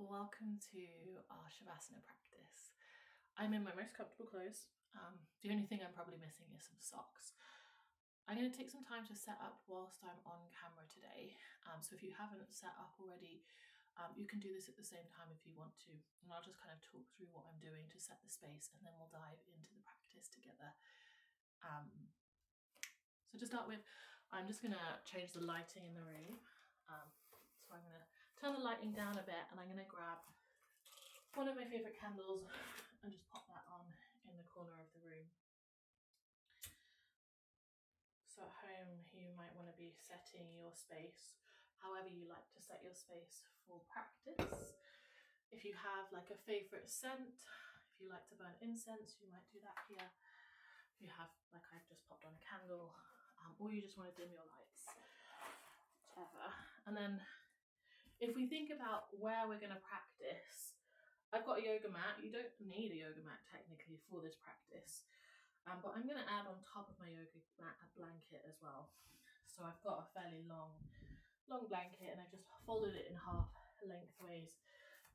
Welcome to our Savasana practice. I'm in my most comfortable clothes. The only thing I'm probably missing is some socks. I'm going to take some time to set up whilst I'm on camera today. So if you haven't set up already, you can do this at the same time if you want to. And I'll just kind of talk through what I'm doing to set the space, and then we'll dive into the practice together. So to start with, I'm just going to change the lighting in the room. So I'm going to turn the lighting down a bit, and I'm going to grab one of my favourite candles and just pop that on in the corner of the room. So at home, you might want to be setting your space however you like to set your space for practice. If you have like a favourite scent, if you like to burn incense, you might do that here. If you have, like I've just popped on a candle, or you just want to dim your lights, whichever. And then if we think about where we're going to practice, I've got a yoga mat. You don't need a yoga mat technically for this practice, but I'm going to add on top of my yoga mat a blanket as well. So I've got a fairly long blanket, and I've just folded it in half lengthways,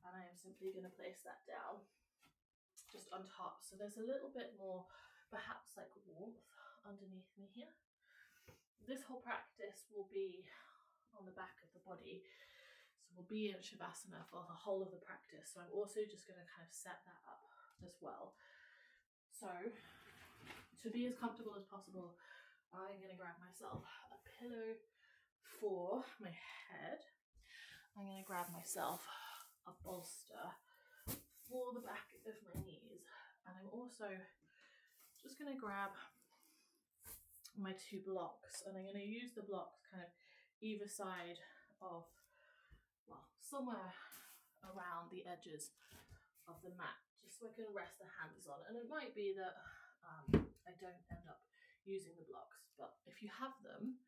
and I am simply going to place that down just on top. So there's a little bit more, perhaps like warmth underneath me here. This whole practice will be on the back of the body. So we'll be in Savasana for the whole of the practice. So I'm also just going to kind of set that up as well. So to be as comfortable as possible, I'm going to grab myself a pillow for my head. I'm going to grab myself a bolster for the back of my knees. And I'm also just going to grab my two blocks, and I'm going to use the blocks kind of either side of, well, somewhere around the edges of the mat, just so I can rest the hands on. And it might be that I don't end up using the blocks, but if you have them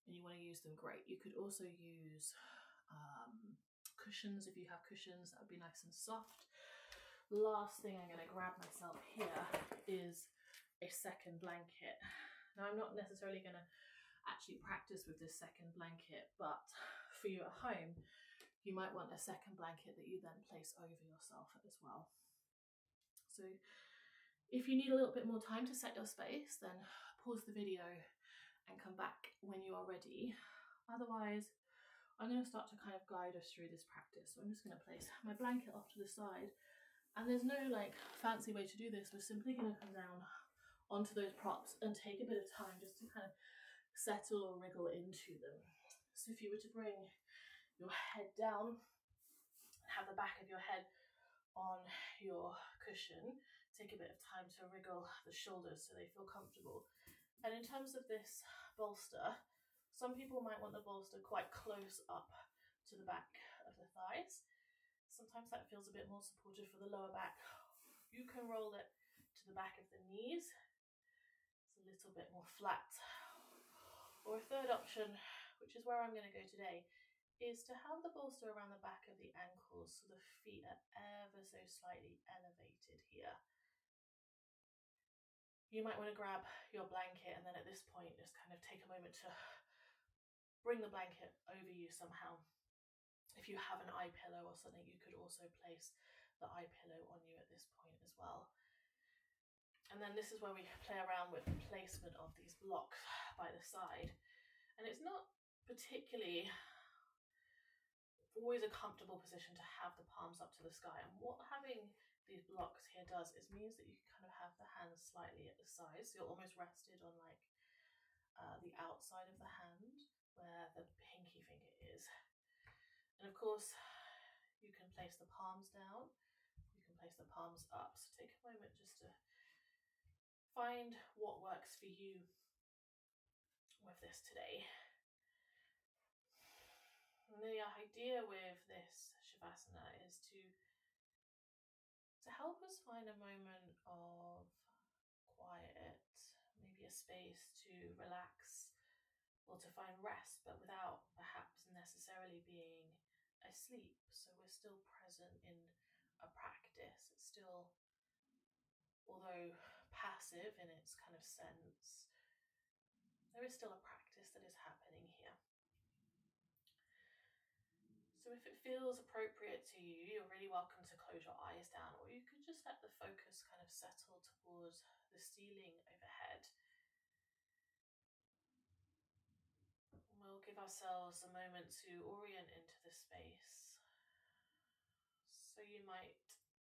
and you want to use them, great. You could also use cushions. If you have cushions, that would be nice and soft. Last thing I'm going to grab myself here is a second blanket. Now, I'm not necessarily going to actually practice with this second blanket, but for you at home, you might want a second blanket that you then place over yourself as well. So if you need a little bit more time to set your space, then pause the video and come back when you are ready. Otherwise, I'm going to start to kind of guide us through this practice. So I'm just going to place my blanket off to the side, and there's no like fancy way to do this. We're simply going to come down onto those props and take a bit of time just to kind of settle or wriggle into them. So if you were to bring your head down and have the back of your head on your cushion, take a bit of time to wriggle the shoulders so they feel comfortable. And in terms of this bolster, some people might want the bolster quite close up to the back of the thighs. Sometimes that feels a bit more supportive for the lower back. You can roll it to the back of the knees. It's a little bit more flat. Or a third option, which is where I'm going to go today, is to have the bolster around the back of the ankles so the feet are ever so slightly elevated here. You might want to grab your blanket, and then at this point just kind of take a moment to bring the blanket over you somehow. If you have an eye pillow or something, you could also place the eye pillow on you at this point as well. And then this is where we play around with the placement of these blocks by the side. And it's not particularly always a comfortable position to have the palms up to the sky. And what having these blocks here does is means that you can kind of have the hands slightly at the sides. So you're almost rested on like the outside of the hand where the pinky finger is. And of course, you can place the palms down, you can place the palms up. So take a moment just to find what works for you with this today. And the idea with this Savasana is to help us find a moment of quiet, maybe a space to relax or to find rest, but without perhaps necessarily being asleep. So we're still present in a practice. It's still, although passive in its kind of sense, there is still a practice that is happening here. So if it feels appropriate to you, you're really welcome to close your eyes down, or you could just let the focus kind of settle towards the ceiling overhead. We'll give ourselves a moment to orient into the space. So you might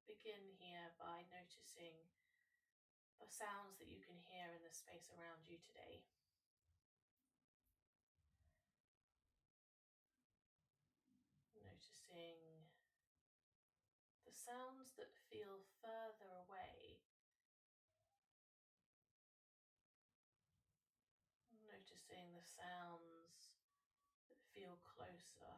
begin here by noticing the sounds that you can hear in the space around you today. Noticing the sounds that feel further away. Noticing the sounds that feel closer.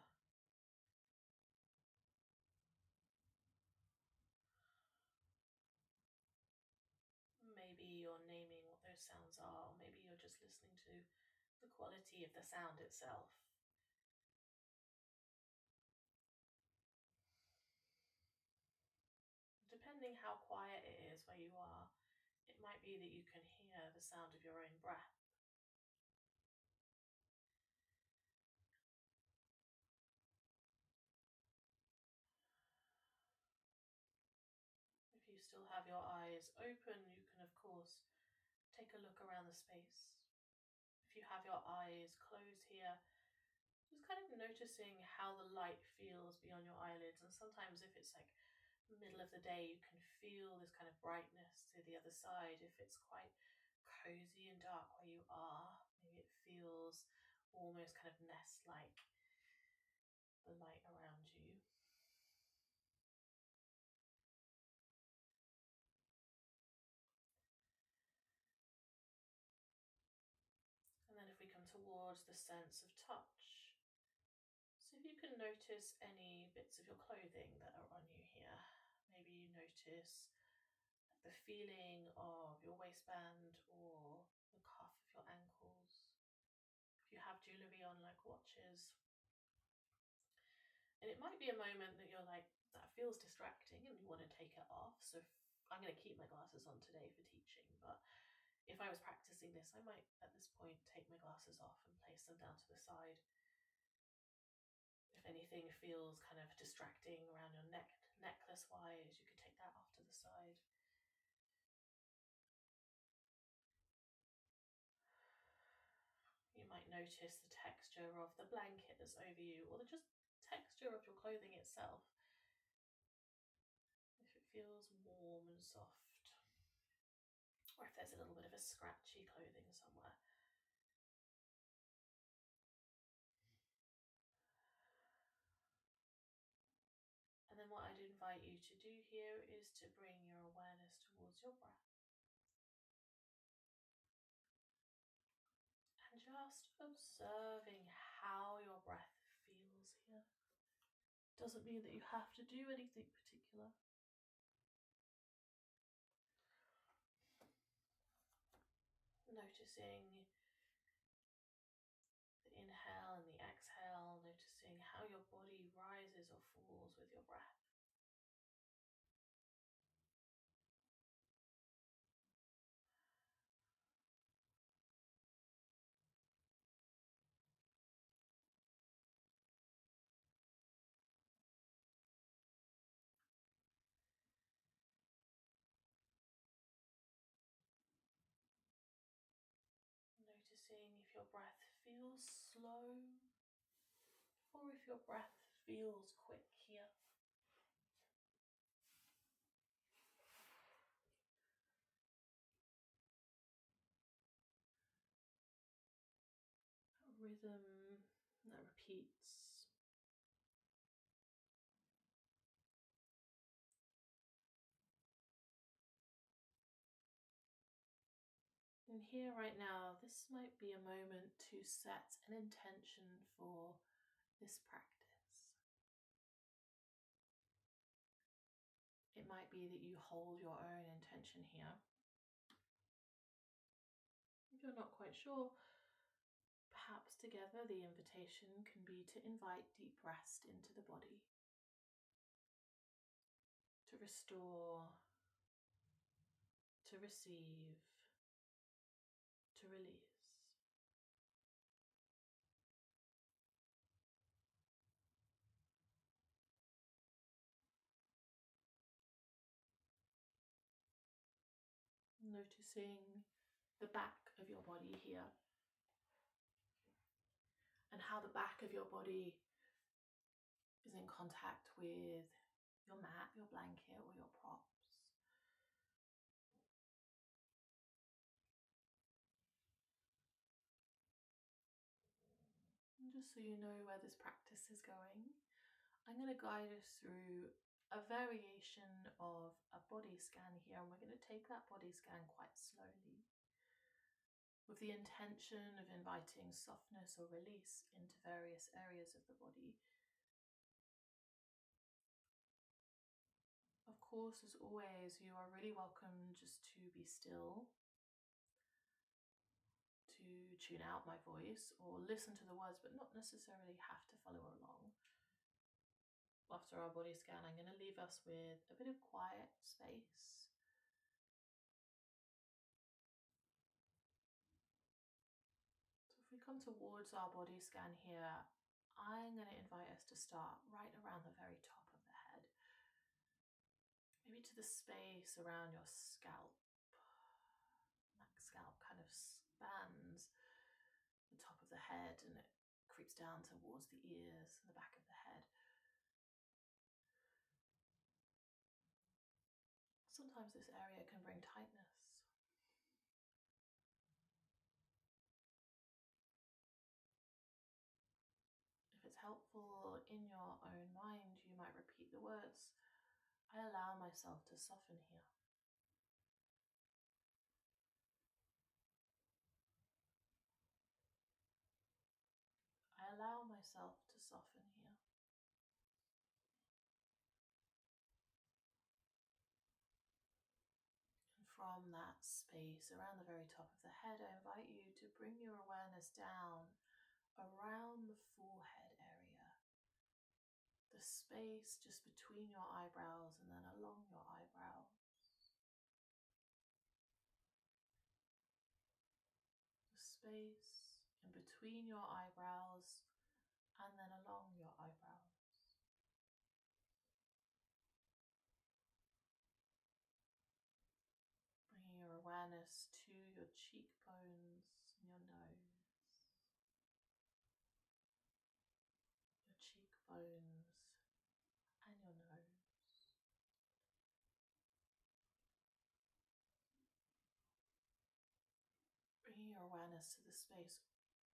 Maybe you're naming what those sounds are, or maybe you're just listening to the quality of the sound itself. Depending how quiet it is where you are, it might be that you can hear the sound of your own breath. If you still have your eyes open, you can of course take a look around the space. If you have your eyes closed here, just kind of noticing how the light feels beyond your eyelids. And sometimes if it's like the middle of the day, you can feel this kind of brightness to the other side. If it's quite cozy and dark where you are, maybe it feels almost kind of nest-like, the light around you. And then if we come towards the sense of touch, so if you can notice any bits of your clothing that are on you here, maybe you notice the feeling of your waistband or the cuff of your ankles. If you have jewellery on like watches, and it might be a moment that you're like, that feels distracting and you want to take it off. So I'm going to keep my glasses on today for teaching, but if I was practicing this, I might at this point take my glasses off and place them down to the side. If anything feels kind of distracting around your neck, necklace wise, you could take that off to the side. You might notice the texture of the blanket that's over you, or the just texture of your clothing itself. If it feels warm and soft, or if there's a little bit of a scratchy clothing somewhere. And then what I'd invite you to do here is to bring your awareness towards your breath. And just observing how your breath feels here. Doesn't mean that you have to do anything particular. Noticing the inhale and the exhale, noticing how your body rises or falls with your breath. Noticing if your breath feels slow or if your breath feels quick here. A rhythm that repeats. And here right now, this might be a moment to set an intention for this practice. It might be that you hold your own intention here. If you're not quite sure, perhaps together the invitation can be to invite deep rest into the body, to restore, to receive, to release. Noticing the back of your body here, and how the back of your body is in contact with your mat, your blanket, or your props. And just so you know where this practice is going, I'm going to guide us through a variation of a body scan here, and we're going to take that body scan quite slowly, with the intention of inviting softness or release into various areas of the body. Of course, as always, you are really welcome just to be still, to tune out my voice or listen to the words, but not necessarily have to follow along. After our body scan, I'm going to leave us with a bit of quiet space. So if we come towards our body scan here, I'm going to invite us to start right around the very top of the head. Maybe to the space around your scalp. That scalp kind of spans the top of the head and it creeps down towards the ears and the back of the head. Sometimes this area can bring tightness. If it's helpful in your own mind, you might repeat the words, I allow myself to soften here. I allow myself to soften here. And from that space around the very top of the head, I invite you to bring your awareness down around the forehead area. The space just between your eyebrows and then along your eyebrows. The space in between your eyebrows and then along your eyebrows. Bringing your awareness to your cheekbones and your nose. Your cheekbones and your nose. Bringing your awareness to the space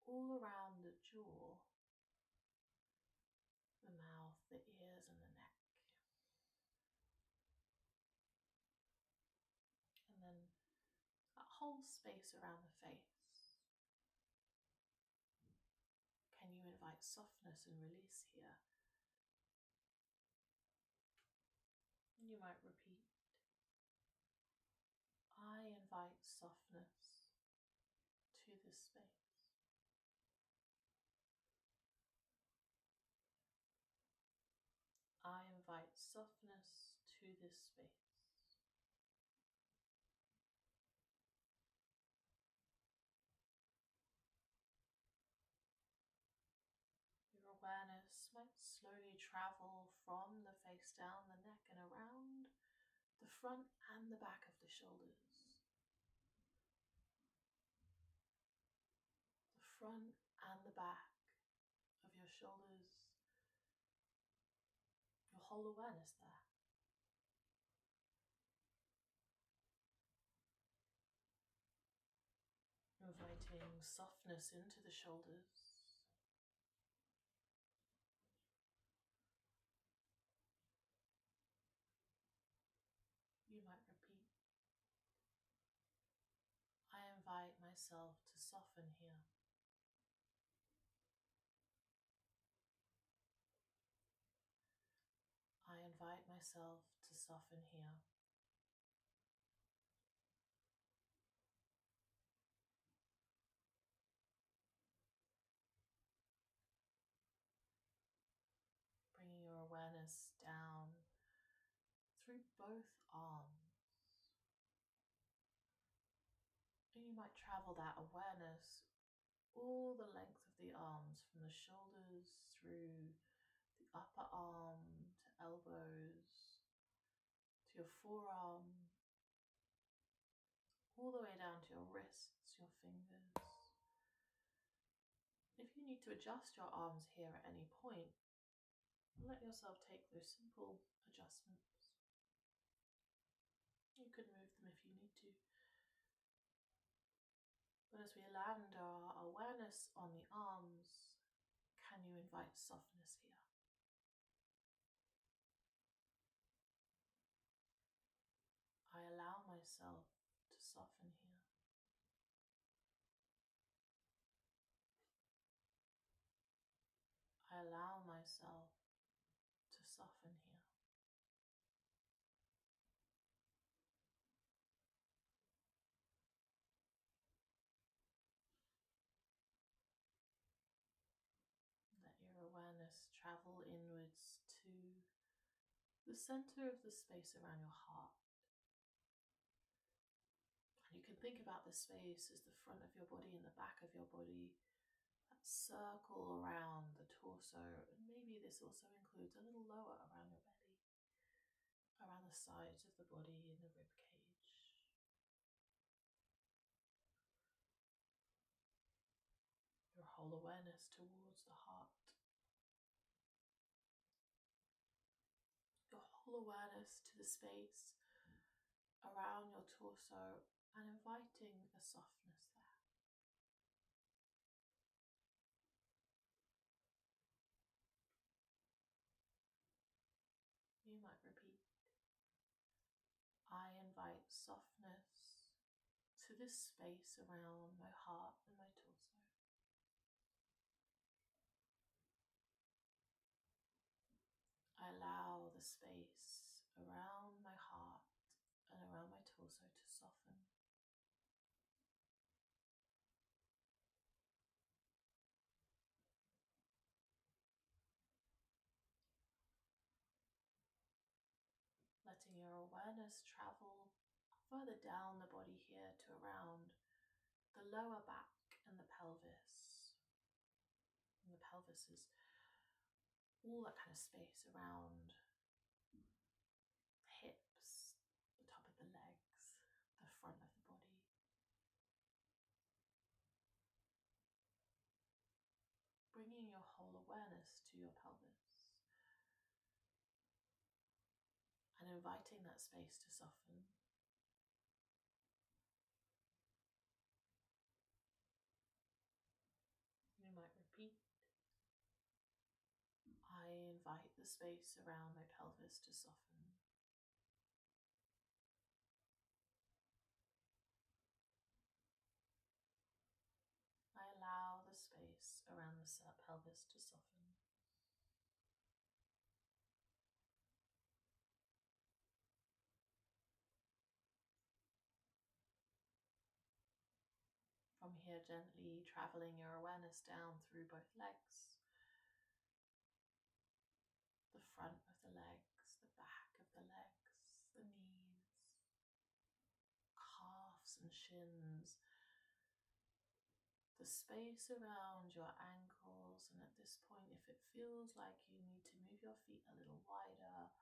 all around the jaw, the mouth, the ears and the neck. And then that whole space around the face. Can you invite softness and release here? And you might repeat, I invite softness to this space. I invite softness to this space. Your awareness might slowly travel from the face down the neck and around the front and the back of the shoulders. The front and the back of your shoulders. Your whole awareness there. Inviting softness into the shoulders. You might repeat, I invite myself to soften here. I invite myself to soften here. Bringing your awareness down through both arms. And you might travel that awareness all the length of the arms, from the shoulders through the upper arm to elbows, to your forearm, all the way down to your wrists, your fingers. If you need to adjust your arms here at any point, let yourself take those simple adjustments. You could move them if you need to. But as we land our awareness on the arms, can you invite softness here? I allow myself to soften here. I allow myself to soften here. Let your awareness travel inwards to the center of the space around your heart. And you can think about the space as the front of your body and the back of your body, that circle around the torso, and maybe this also includes a little lower around your belly, around the sides of the body and the rib cage. Your whole awareness towards the heart. Your whole awareness to the space around your torso and inviting a softness there. You might repeat, I invite softness to this space around my heart and my torso. I allow the space around my heart and around my torso to soften. Letting your awareness travel further down the body here to around the lower back and the pelvis. And the pelvis is all that kind of space around the hips, the top of the legs, the front of the body. Bringing your whole awareness to your pelvis and inviting that space to soften. You might repeat, I invite the space around my pelvis to soften. I allow the space around the pelvis to soften. From here, gently traveling your awareness down through both legs, the front of the legs, the back of the legs, the knees, calves and shins, the space around your ankles, and at this point, if it feels like you need to move your feet a little wider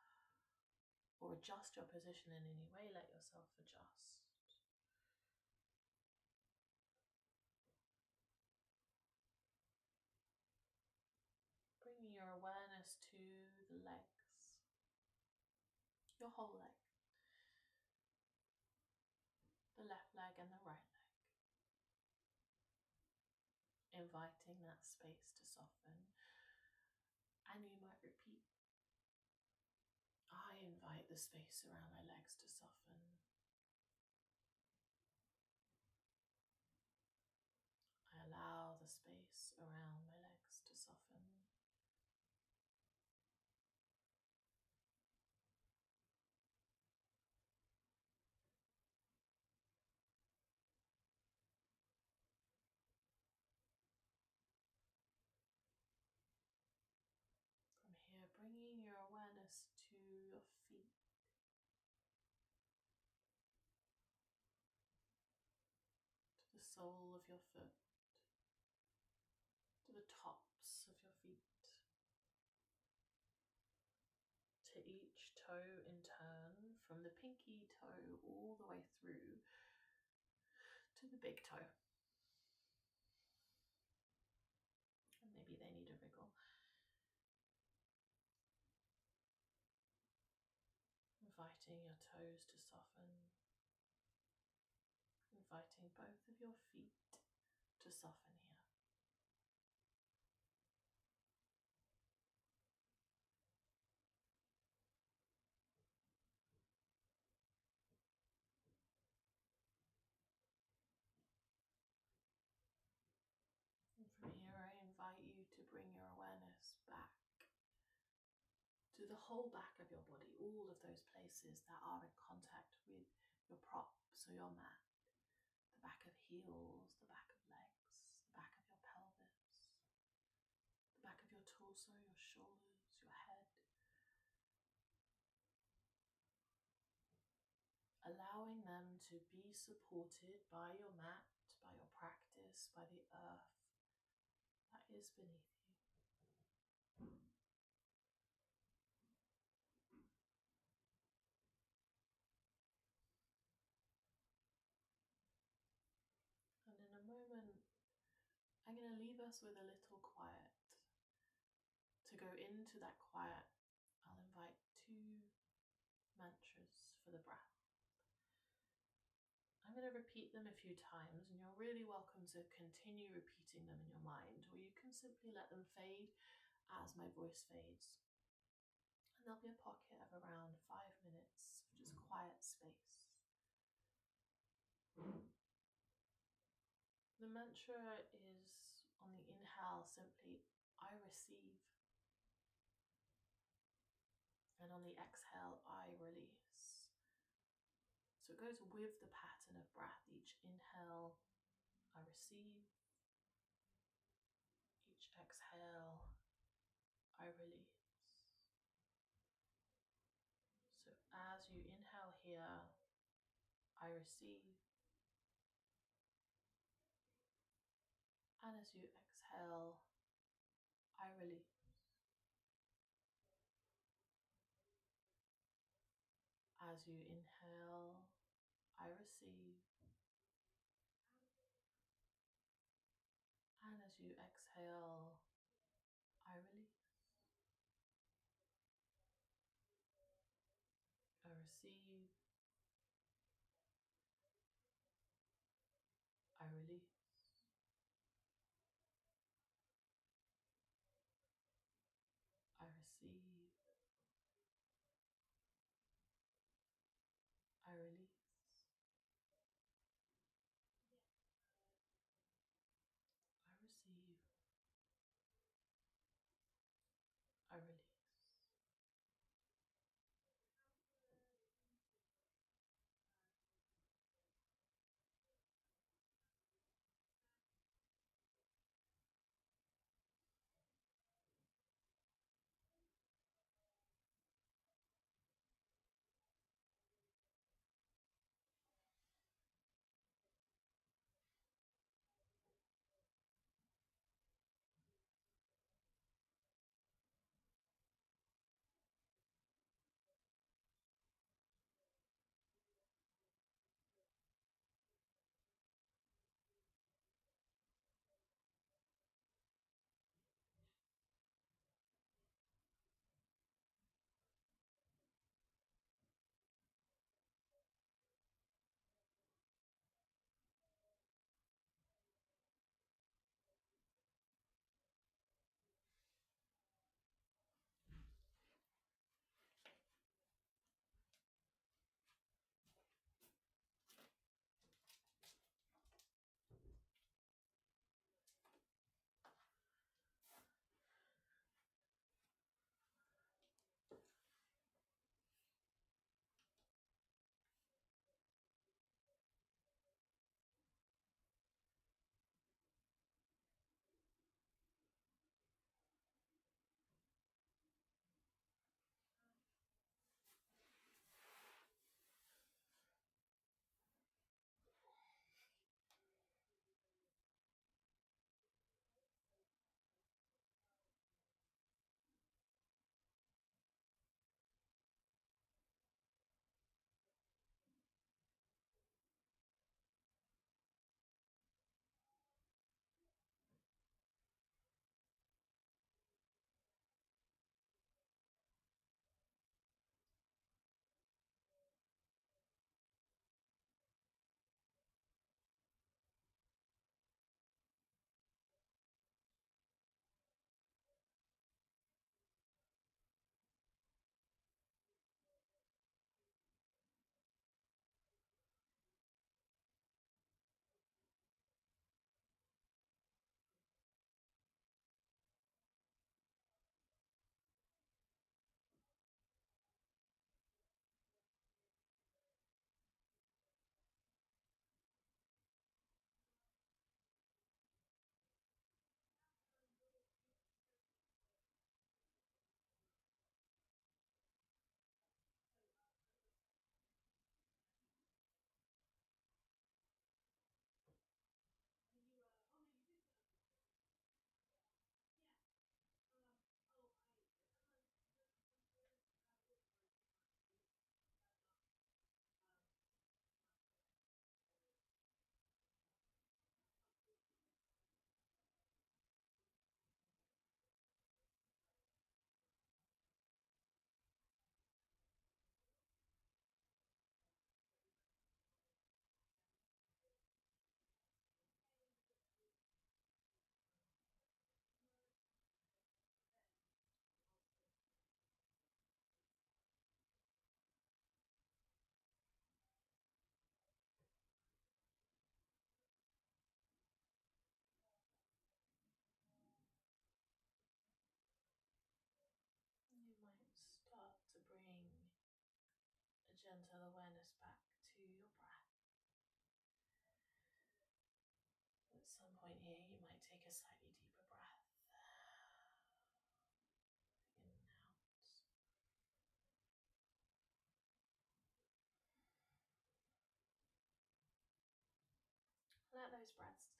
or adjust your position in any way, let yourself adjust. Bringing your awareness to the legs, your whole leg, the left leg and the right leg, inviting that space to soften. And you might repeat, I invite the space around my legs to soften. I allow the space around my legs to soften. From here, bringing your awareness to your feet, to the sole of your foot, to the tops of your feet, to each toe in turn, from the pinky toe all the way through to the big toe. And maybe they need a wriggle. Inviting your toes to soften. Inviting both of your feet to soften here. And from here, I invite you to bring your awareness back to the whole back of your body, all of those places that are in contact with your props or your mat. The back of heels, the back of legs, the back of your pelvis, the back of your torso, your shoulders, your head. Allowing them to be supported by your mat, by your practice, by the earth that is beneath you. And in a moment, I'm going to leave us with a little quiet. To go into that quiet, I'll invite 2 mantras for the breath. I'm going to repeat them a few times, and you're really welcome to continue repeating them in your mind, or you can simply let them fade as my voice fades. And there'll be a pocket of around 5 minutes of just quiet space. The mantra is, on the inhale, simply, I receive. And on the exhale, I release. So it goes with the pattern of breath. Each inhale, I receive. Each exhale, I release. So as you inhale here, I receive. And as you exhale, I release. As you inhale, I receive. And as you exhale, I release. I receive. I release. I receive. I release. I receive. I release. here, you might take a slightly deeper breath. In and out. Let those breaths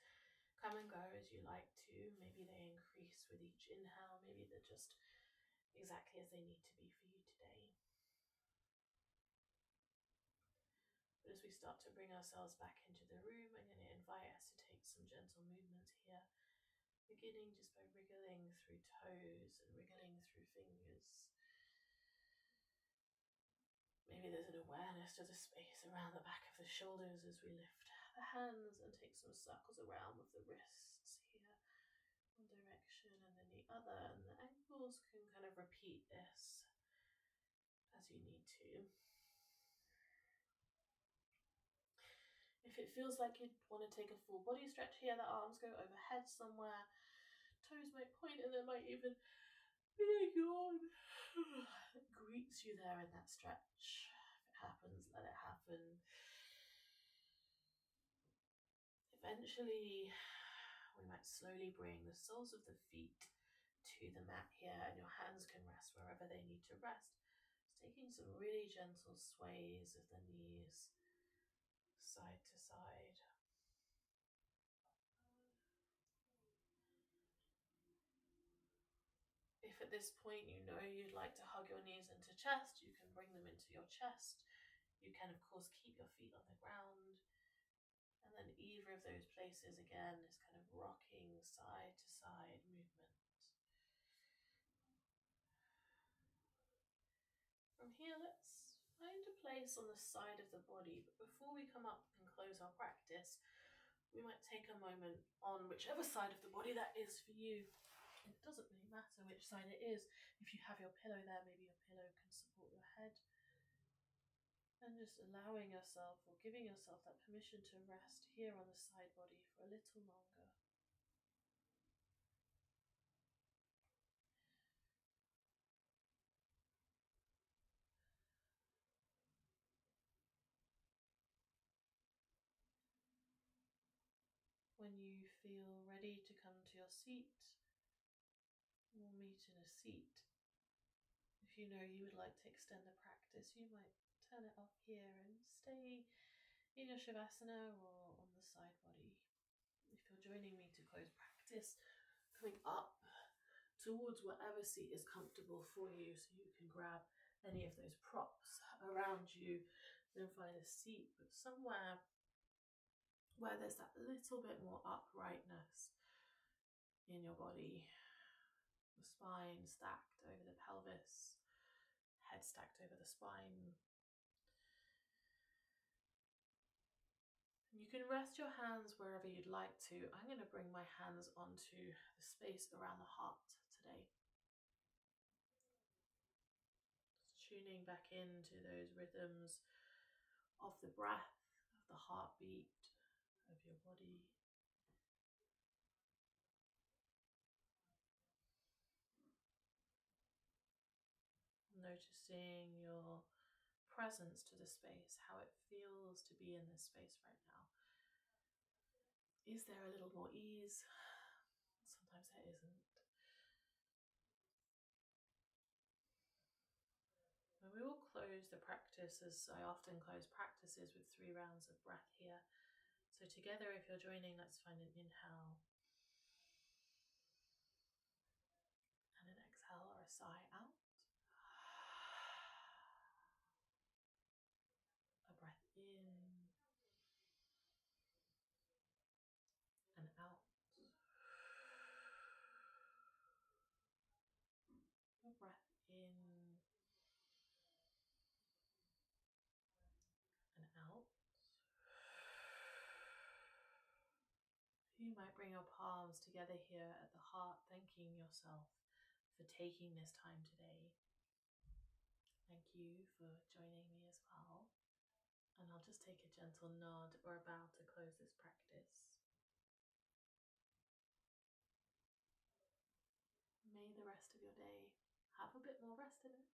come and go as you like to. Maybe they increase with each inhale. Maybe they're just exactly as they need to be for you today. But as we start to bring ourselves back into the room, I'm going to invite us to take some gentle movements here, beginning just by wriggling through toes and wriggling through fingers. Maybe there's an awareness to the space around the back of the shoulders as we lift the hands and take some circles around with the wrists here. One direction and then the other, and the ankles can kind of repeat this as you need to. If it feels like you want to take a full body stretch here, the arms go overhead somewhere, toes might point, and there might even be a yawn that greets you there in that stretch. If it happens, let it happen. Eventually, we might slowly bring the soles of the feet to the mat here, and your hands can rest wherever they need to rest. Just taking some really gentle sways of the knees side to side. If at this point you know you'd like to hug your knees into chest, you can bring them into your chest. You can, of course, keep your feet on the ground. And then either of those places, again, is kind of rocking side to side movement. From here, let's find a place on the side of the body. But before we come up and close our practice, we might take a moment on whichever side of the body that is for you. And it doesn't really matter which side it is. If you have your pillow there, maybe your pillow can support your head. And just allowing yourself or giving yourself that permission to rest here on the side body for a little longer. When you feel ready to come to your seat, we'll meet in a seat. If you know you would like to extend the practice, you might turn it up here and stay in your Savasana or on the side body. If you're joining me to close practice, coming up towards whatever seat is comfortable for you, so you can grab any of those props around you, then find a seat, but somewhere where there's that little bit more uprightness in your body. The spine stacked over the pelvis, head stacked over the spine. You can rest your hands wherever you'd like to. I'm going to bring my hands onto the space around the heart today. Just tuning back into those rhythms of the breath, of the heartbeat, of your body. Noticing your presence to the space, how it feels to be in this space right now. Is there a little more ease? Sometimes there isn't. And we will close the practice, as I often close practices, with 3 rounds of breath here. So together, if you're joining, let's find an inhale and an exhale or a sigh out. A breath in and out. A breath in and out. You might bring your palms together here at the heart, thanking yourself for taking this time today. Thank you for joining me as well. And I'll just take a gentle nod or a bow to close this practice. May the rest of your day have a bit more rest in it.